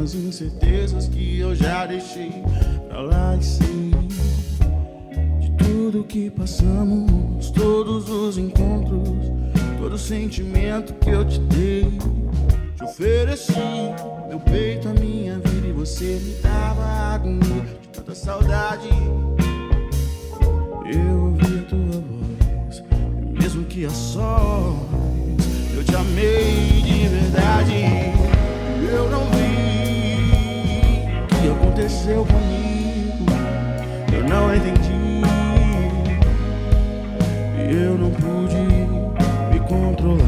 algumas incertezas que eu já deixei pra lá e sei de tudo que passamos, todos os encontros, todo sentimento que eu te dei. Te ofereci meu peito, a minha vida, e você me dava agonia de tanta saudade. Eu ouvi a tua voz, e mesmo que a sós, eu te amei de verdade. Eu não vi o que aconteceu comigo, eu não entendi, eu não pude me controlar.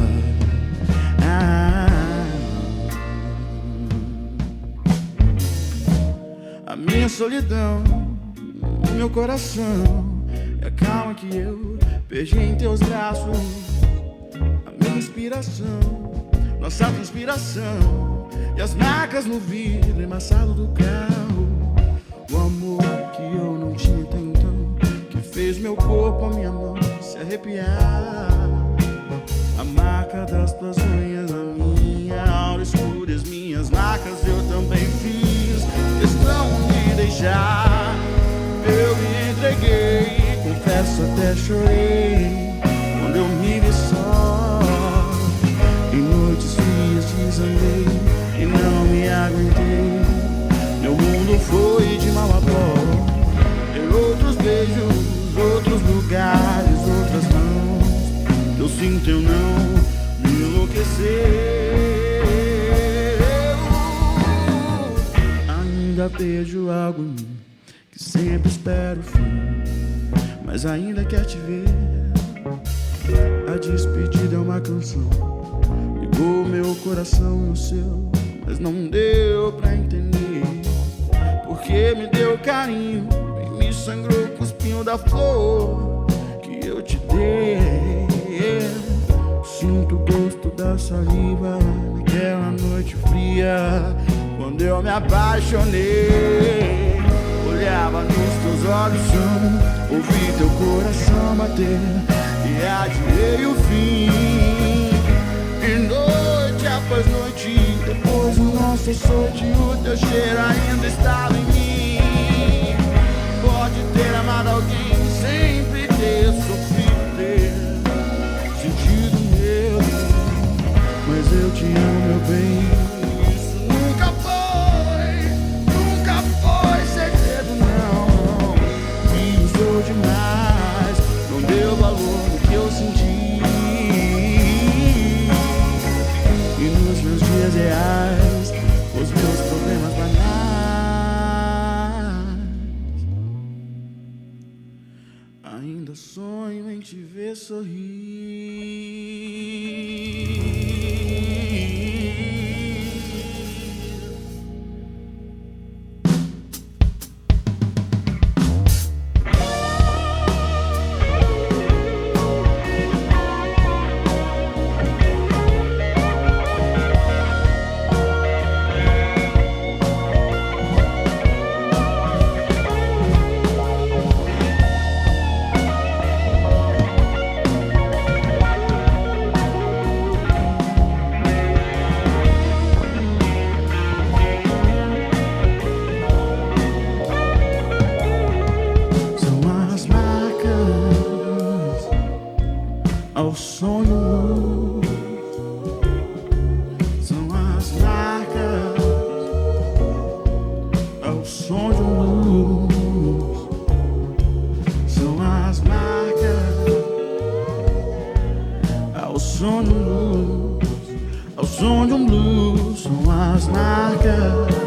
A minha solidão, o meu coração, e a calma que eu perdi em teus braços. A minha inspiração, nossa transpiração, e as marcas no vidro embaçado do carro. O amor que eu não tinha até então, que fez meu corpo, a minha mão se arrepiar. A marca das tuas unhas, a minha aura escura, as minhas marcas eu também fiz questão de deixar. Eu me entreguei, confesso até chorei quando eu me vi só. Em noites frias desanei e não me aguentei. Meu mundo foi de mal a pior. Ter outros beijos, outros lugares, outras mãos. Eu sinto eu não me enlouquecer. Ainda vejo algo em mim que sempre espero o fim, mas ainda quer te ver. A despedida é uma canção, ligou meu coração e o seu, mas não deu pra entender. Porque me deu carinho e me sangrou com o espinho da flor que eu te dei. Sinto o gosto da saliva naquela noite fria, quando eu me apaixonei. Olhava nos teus olhos, chão, ouvi teu coração bater e adiei o fim. E noite após noite, depois do nosso açoite, o teu cheiro ainda estava em mim. Pode ter amado alguém, sempre ter sofrido, ter sentido medo, mas eu te amo, meu bem. Isso nunca foi segredo, não. Me usou demais, não deu valor no que eu senti. E nos meus dias reais, os meus problemas banais, ainda sonho em te ver sorrir. Ao sonho, são as marcas ao som de luz, são as marcas ao som de luz, ao som de um blues, são as marcas